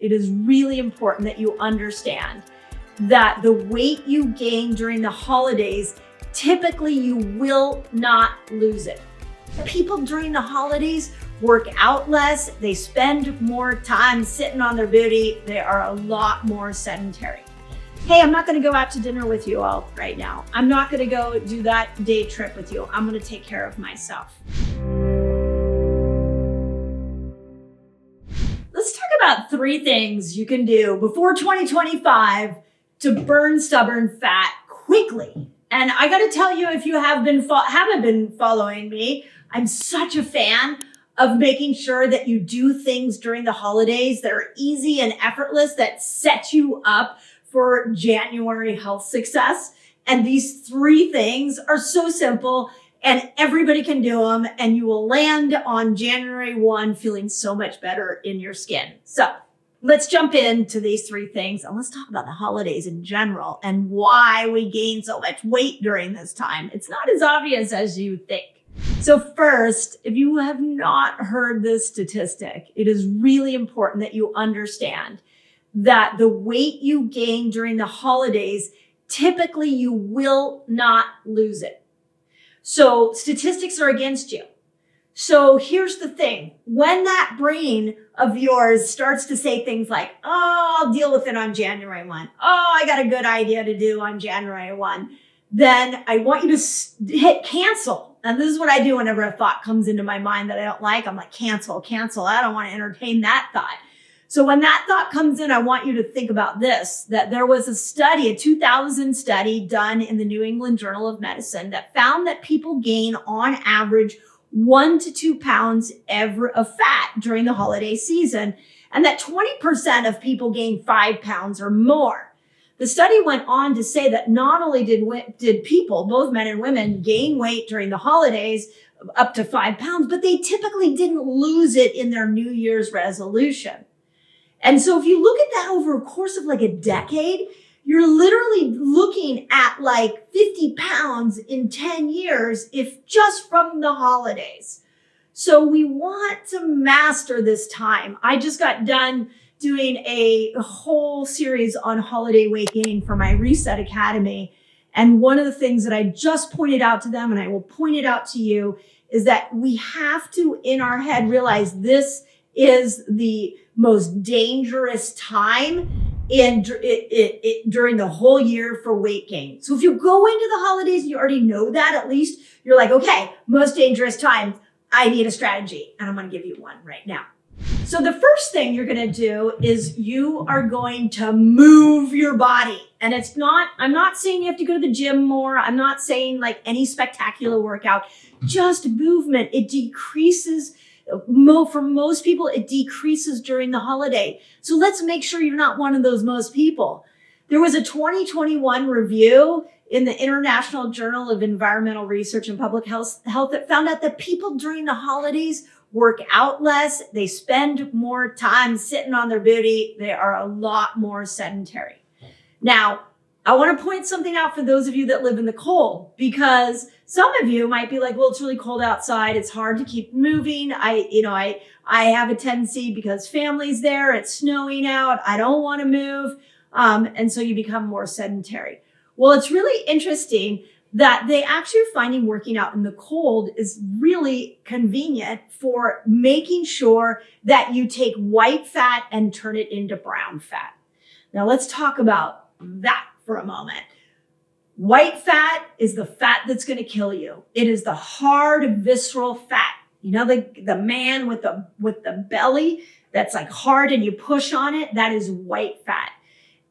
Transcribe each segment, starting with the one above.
it is really important that you understand that the weight you gain during the holidays, typically you will not lose it. People during the holidays work out less, they spend more time sitting on their booty, they are a lot more sedentary. Hey, I'm not gonna go out to dinner with you all right now. I'm not gonna go do that day trip with you. I'm gonna take care of myself. Let's talk about 3 things you can do before 2025 to burn stubborn fat quickly. And I gotta tell you, if you haven't been following me, I'm such a fan of making sure that you do things during the holidays that are easy and effortless, that set you up for January health success. And these 3 things are so simple and everybody can do them, and you will land on January 1 feeling so much better in your skin. So let's jump into these 3 things and let's talk about the holidays in general and why we gain so much weight during this time. It's not as obvious as you think. So first, if you have not heard this statistic, it is really important that you understand that the weight you gain during the holidays, typically you will not lose it. So statistics are against you. So here's the thing. When that brain of yours starts to say things like, oh, I'll deal with it on January 1. Oh, I got a good idea to do on January 1. Then I want you to hit cancel. And this is what I do whenever a thought comes into my mind that I don't like. I'm like, cancel. I don't want to entertain that thought. So when that thought comes in, I want you to think about this, that there was a study, a 2000 study done in the New England Journal of Medicine that found that people gain on average 1 to 2 pounds of fat during the holiday season, and that 20% of people gain 5 pounds or more. The study went on to say that not only did people, both men and women, gain weight during the holidays up to 5 pounds, but they typically didn't lose it in their New Year's resolution. And so if you look at that over a course of like a decade, you're literally looking at like 50 pounds in 10 years, if just from the holidays. So we want to master this time. I just got done doing a whole series on holiday weight gain for my Reset Academy. And one of the things that I just pointed out to them, and I will point it out to you, is that we have to, in our head, realize this is the most dangerous time during the whole year for weight gain. So if you go into the holidays and you already know that, at least you're like, okay, most dangerous time, I need a strategy. And I'm going to give you one right now. So the first thing you're going to do is you are going to move your body. And I'm not saying you have to go to the gym more. I'm not saying like any spectacular workout, just movement. It decreases. For most people, it decreases during the holiday. So let's make sure you're not one of those most people. There was a 2021 review in the International Journal of Environmental Research and Public Health that found out that people during the holidays work out less. They spend more time sitting on their booty. They are a lot more sedentary. Now, I want to point something out for those of you that live in the cold, because some of you might be like, well, it's really cold outside. It's hard to keep moving. I have a tendency because family's there. It's snowing out. I don't want to move. And so you become more sedentary. Well, it's really interesting that they actually are finding working out in the cold is really convenient for making sure that you take white fat and turn it into brown fat. Now let's talk about that for a moment. White fat is the fat that's going to kill you. It is the hard, visceral fat. You know, the man with the belly that's like hard and you push on it, that is white fat.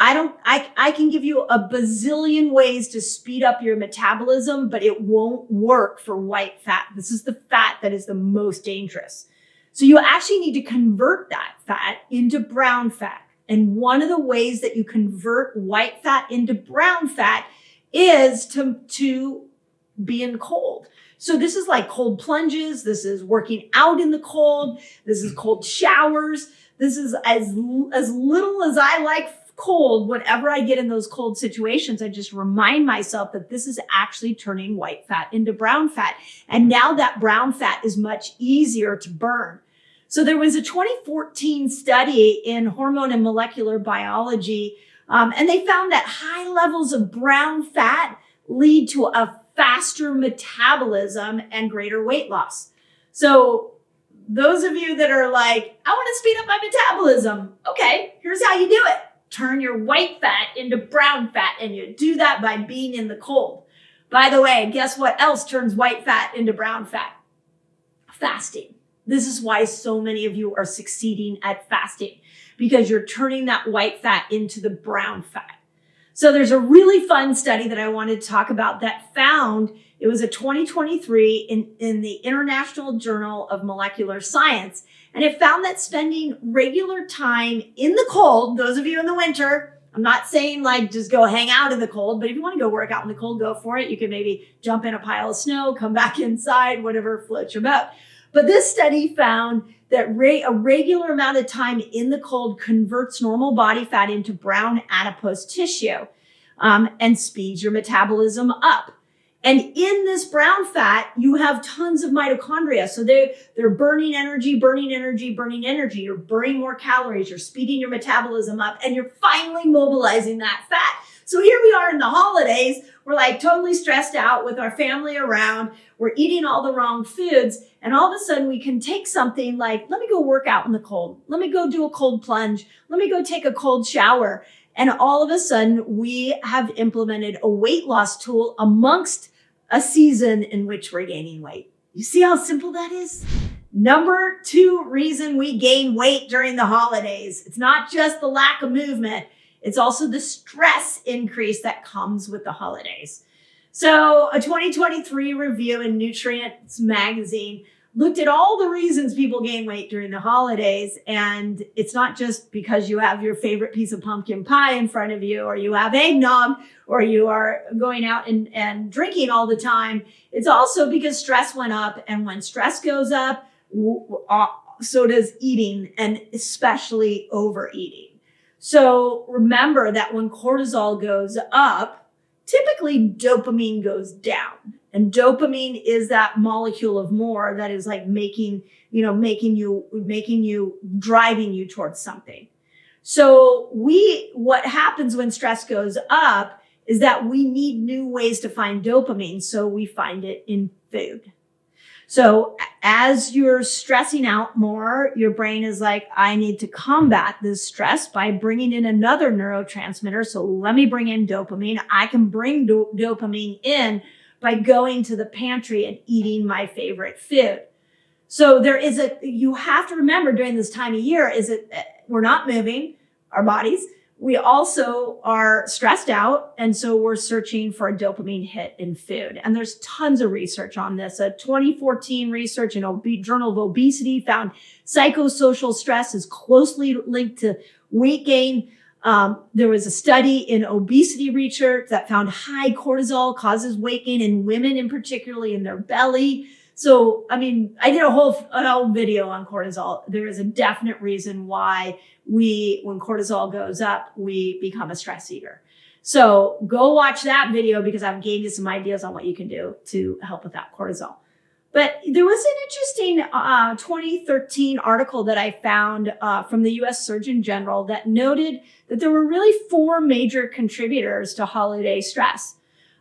I can give you a bazillion ways to speed up your metabolism, but it won't work for white fat. This is the fat that is the most dangerous. So you actually need to convert that fat into brown fat. And one of the ways that you convert white fat into brown fat is to be in cold. So this is like cold plunges. This is working out in the cold. This is cold showers. This is as little as I like cold. Whenever I get in those cold situations, I just remind myself that this is actually turning white fat into brown fat. And now that brown fat is much easier to burn. So there was a 2014 study in hormone and molecular biology, and they found that high levels of brown fat lead to a faster metabolism and greater weight loss. So those of you that are like, I want to speed up my metabolism. Okay, here's how you do it. Turn your white fat into brown fat, and you do that by being in the cold. By the way, guess what else turns white fat into brown fat? Fasting. This is why so many of you are succeeding at fasting, because you're turning that white fat into the brown fat. So there's a really fun study that I wanted to talk about that found, it was a 2023 in the International Journal of Molecular Science. And it found that spending regular time in the cold, those of you in the winter, I'm not saying like just go hang out in the cold, but if you want to go work out in the cold, go for it. You can maybe jump in a pile of snow, come back inside, whatever floats your boat. But this study found that a regular amount of time in the cold converts normal body fat into brown adipose tissue and speeds your metabolism up. And in this brown fat, you have tons of mitochondria. So they're burning energy. You're burning more calories. You're speeding your metabolism up, and you're finally mobilizing that fat. So here we are in the holidays. We're like totally stressed out with our family around. We're eating all the wrong foods. And all of a sudden we can take something like, let me go work out in the cold. Let me go do a cold plunge. Let me go take a cold shower. And all of a sudden we have implemented a weight loss tool amongst a season in which we're gaining weight. You see how simple that is? Number 2 reason we gain weight during the holidays. It's not just the lack of movement. It's also the stress increase that comes with the holidays. So a 2023 review in Nutrients magazine looked at all the reasons people gain weight during the holidays. And it's not just because you have your favorite piece of pumpkin pie in front of you, or you have eggnog, or you are going out and drinking all the time. It's also because stress went up. And when stress goes up, so does eating, and especially overeating. So remember that when cortisol goes up, typically dopamine goes down. And dopamine is that molecule of more that is like driving you towards something. So what happens when stress goes up is that we need new ways to find dopamine. So we find it in food. So as you're stressing out more, your brain is like, I need to combat this stress by bringing in another neurotransmitter. So let me bring in dopamine. I can bring dopamine in by going to the pantry and eating my favorite food. So you have to remember during this time of year we're not moving our bodies. We also are stressed out. And so we're searching for a dopamine hit in food. And there's tons of research on this. A 2014 research in Journal of Obesity found psychosocial stress is closely linked to weight gain. There was a study in obesity research that found high cortisol causes weight gain in women, in particularly in their belly. So, I did a whole video on cortisol. There is a definite reason why when cortisol goes up, we become a stress eater. So go watch that video, because I've gave you some ideas on what you can do to help with that cortisol. But there was an interesting 2013 article that I found from the U.S. Surgeon General that noted that there were really 4 major contributors to holiday stress.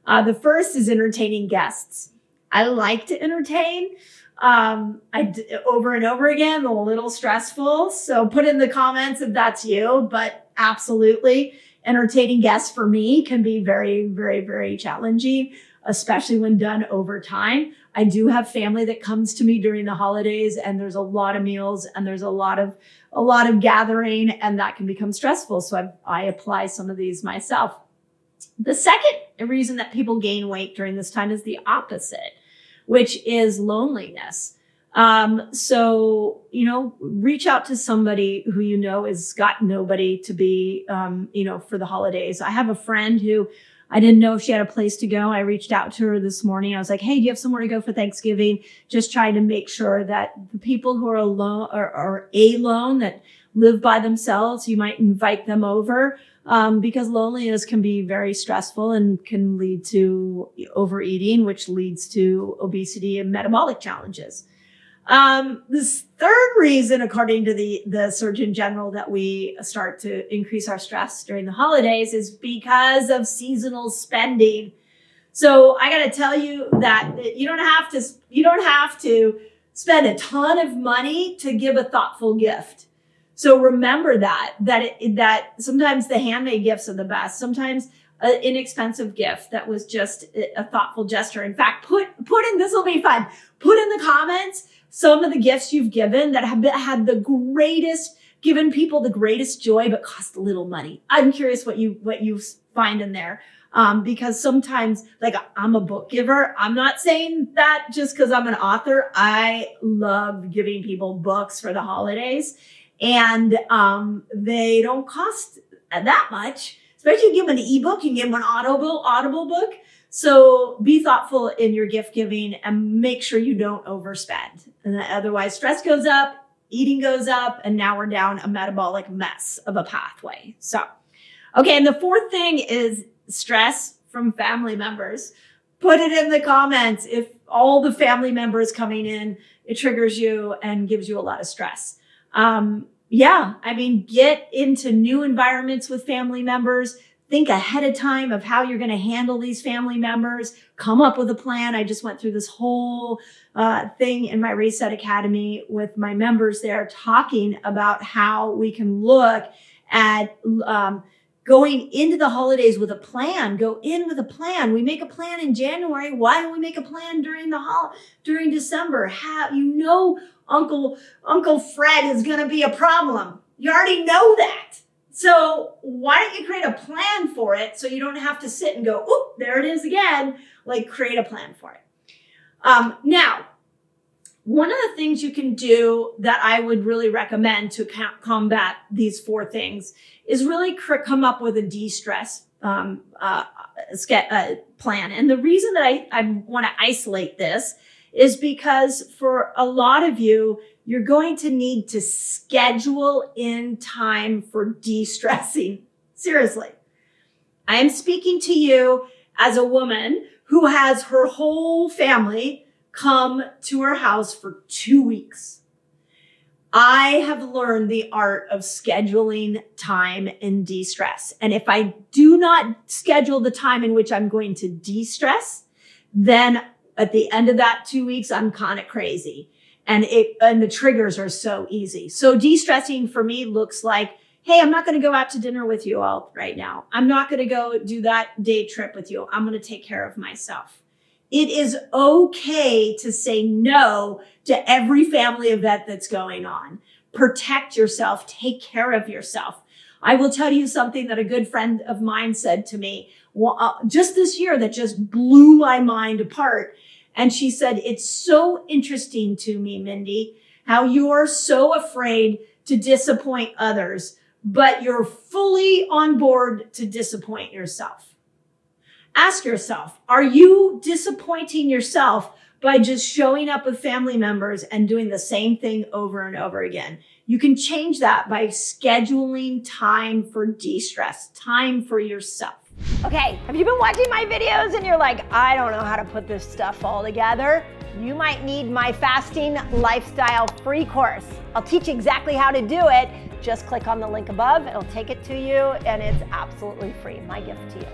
The first is entertaining guests. I like to entertain. Over and over again, a little stressful. So put in the comments if that's you, but absolutely entertaining guests for me can be very, very, very challenging, especially when done over time. I do have family that comes to me during the holidays, and there's a lot of meals and there's a lot of gathering, and that can become stressful. So I apply some of these myself. The second reason that people gain weight during this time is the opposite, which is loneliness. So, reach out to somebody who has got nobody to be, for the holidays. I have a friend who I didn't know if she had a place to go. I reached out to her this morning. I was like, hey, do you have somewhere to go for Thanksgiving? Just trying to make sure that the people who are alone or alone, that live by themselves, you might invite them over. Because loneliness can be very stressful and can lead to overeating, which leads to obesity and metabolic challenges. This third reason, according to the Surgeon General, that we start to increase our stress during the holidays is because of seasonal spending. So I got to tell you that you don't have to spend a ton of money to give a thoughtful gift. So remember that sometimes the handmade gifts are the best. Sometimes an inexpensive gift that was just a thoughtful gesture. In fact, put in, this will be fun. Put in the comments some of the gifts you've given that have had given people the greatest joy, but cost a little money. I'm curious what you find in there. Because sometimes, like, I'm a book giver. I'm not saying that just because I'm an author. I love giving people books for the holidays, and they don't cost that much. Especially if you give them an ebook, you can give them an audible book. So be thoughtful in your gift giving and make sure you don't overspend. And otherwise, stress goes up, eating goes up, and now we're down a metabolic mess of a pathway. So, okay, and the fourth thing is stress from family members. Put it in the comments if all the family members coming in, it triggers you and gives you a lot of stress. Get into new environments with family members. Think ahead of time of how you're going to handle these family members. Come up with a plan. I just went through this whole thing in my Reset Academy with my members there, talking about how we can look at going into the holidays with a plan. Go in with a plan. We make a plan in January. Why don't we make a plan during December? Uncle Fred is going to be a problem. You already know that. So why don't you create a plan for it so you don't have to sit and go, "Oop, there it is again." Like, create a plan for it. Now, one of the things you can do that I would really recommend to combat these four things is really come up with a de-stress plan. And the reason that I want to isolate this is because for a lot of you, you're going to need to schedule in time for de-stressing. Seriously. I am speaking to you as a woman who has her whole family come to her house for 2 weeks. I have learned the art of scheduling time and de-stress. And if I do not schedule the time in which I'm going to de-stress, then at the end of that 2 weeks, I'm kind of crazy. And the triggers are so easy. So de-stressing for me looks like, hey, I'm not going to go out to dinner with you all right now. I'm not going to go do that day trip with you. I'm going to take care of myself. It is okay to say no to every family event that's going on. Protect yourself. Take care of yourself. I will tell you something that a good friend of mine said to me just this year that just blew my mind apart. And she said, "It's so interesting to me, Mindy, how you're so afraid to disappoint others, but you're fully on board to disappoint yourself." Ask yourself, are you disappointing yourself by just showing up with family members and doing the same thing over and over again? You can change that by scheduling time for de-stress, time for yourself. Okay, have you been watching my videos and you're like, I don't know how to put this stuff all together? You might need my fasting lifestyle free course. I'll teach you exactly how to do it. Just click on the link above, it'll take it to you, and it's absolutely free. My gift to you.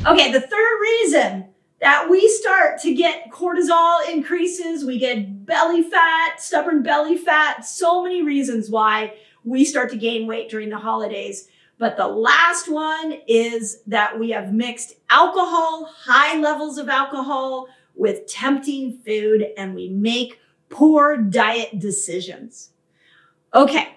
Okay, the third reason that we start to get cortisol increases, we get belly fat, stubborn belly fat, so many reasons why we start to gain weight during the holidays. But the last one is that we have mixed alcohol, high levels of alcohol, with tempting food, and we make poor diet decisions. Okay.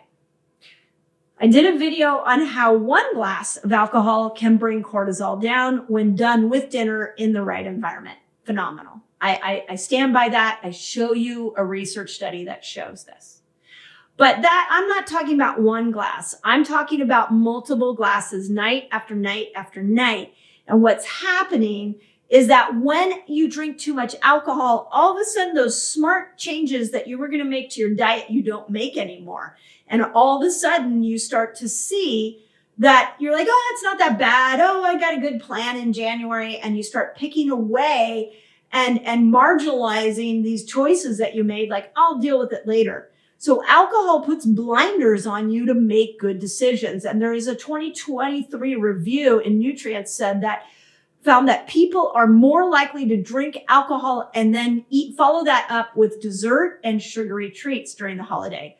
I did a video on how 1 glass of alcohol can bring cortisol down when done with dinner in the right environment. Phenomenal. I stand by that. I show you a research study that shows this. But that, I'm not talking about 1 glass. I'm talking about multiple glasses night after night after night. And what's happening is that when you drink too much alcohol, all of a sudden those smart changes that you were going to make to your diet, you don't make anymore. And all of a sudden you start to see that you're like, oh, it's not that bad. Oh, I got a good plan in January. And you start picking away and marginalizing these choices that you made, like, I'll deal with it later. So alcohol puts blinders on you to make good decisions. And there is a 2023 review in Nutrients found that people are more likely to drink alcohol and then follow that up with dessert and sugary treats during the holiday.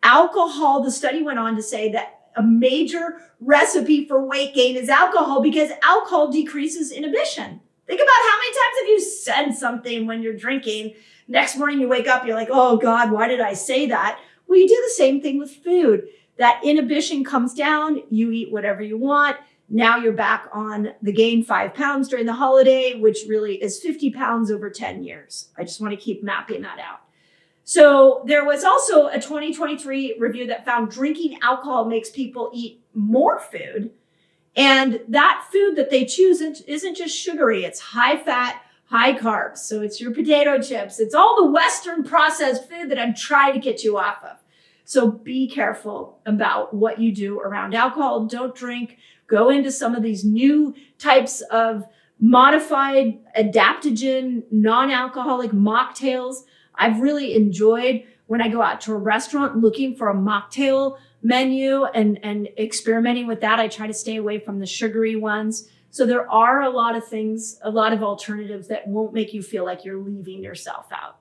Alcohol, the study went on to say that a major recipe for weight gain is alcohol because alcohol decreases inhibition. Think about how many times have you said something when you're drinking. Next morning you wake up, you're like, oh God, why did I say that? Well, you do the same thing with food. That inhibition comes down, you eat whatever you want. Now you're back on the gain 5 pounds during the holiday, which really is 50 pounds over 10 years. I just want to keep mapping that out. So there was also a 2023 review that found drinking alcohol makes people eat more food. And that food that they choose isn't just sugary, it's high fat, high carbs. So it's your potato chips. It's all the Western processed food that I'm trying to get you off of. So be careful about what you do around alcohol. Don't drink. Go into some of these new types of modified adaptogen, non-alcoholic mocktails. I've really enjoyed when I go out to a restaurant looking for a mocktail menu and experimenting with that. I try to stay away from the sugary ones. So there are a lot of things, a lot of alternatives that won't make you feel like you're leaving yourself out.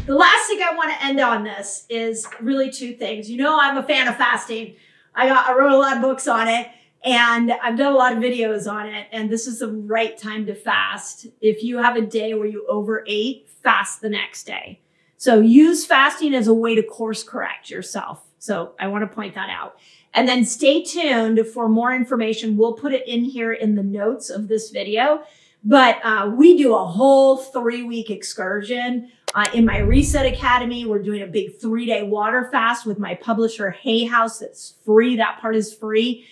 The last thing I want to end on this is really 2 things. You know, I'm a fan of fasting. I wrote a lot of books on it. And I've done a lot of videos on it, and this is the right time to fast. If you have a day where you overate, fast the next day. So use fasting as a way to course correct yourself. So I want to point that out. And then stay tuned for more information. We'll put it in here in the notes of this video. But we do a whole 3-week excursion. In my Reset Academy, we're doing a big 3-day water fast with my publisher, Hay House. That's free. That part is free.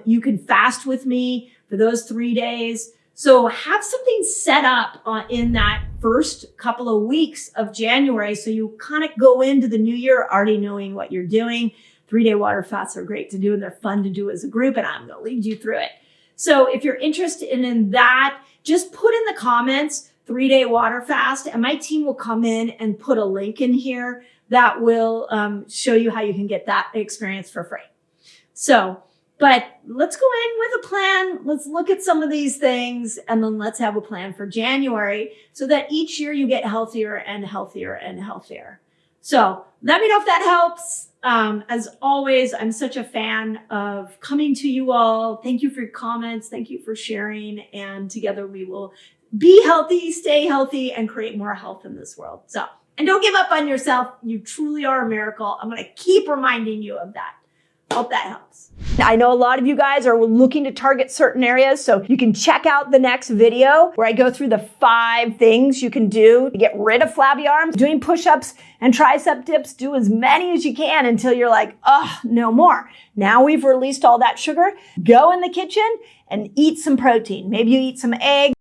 You can fast with me for those 3 days. So have something set up in that first couple of weeks of January. So you kind of go into the new year already knowing what you're doing. 3-day water fasts are great to do and they're fun to do as a group, and I'm going to lead you through it. So if you're interested in that, just put in the comments 3-day water fast, and my team will come in and put a link in here that will show you how you can get that experience for free. So, but let's go in with a plan. Let's look at some of these things, and then let's have a plan for January so that each year you get healthier and healthier and healthier. So let me know if that helps. As always, I'm such a fan of coming to you all. Thank you for your comments. Thank you for sharing. And together we will be healthy, stay healthy, and create more health in this world. So, and don't give up on yourself. You truly are a miracle. I'm going to keep reminding you of that. Hope that helps. I know a lot of you guys are looking to target certain areas, so you can check out the next video where I go through the 5 things you can do to get rid of flabby arms. Doing push-ups and tricep dips, do as many as you can until you're like, oh, no more. Now we've released all that sugar. Go in the kitchen and eat some protein. Maybe you eat some eggs.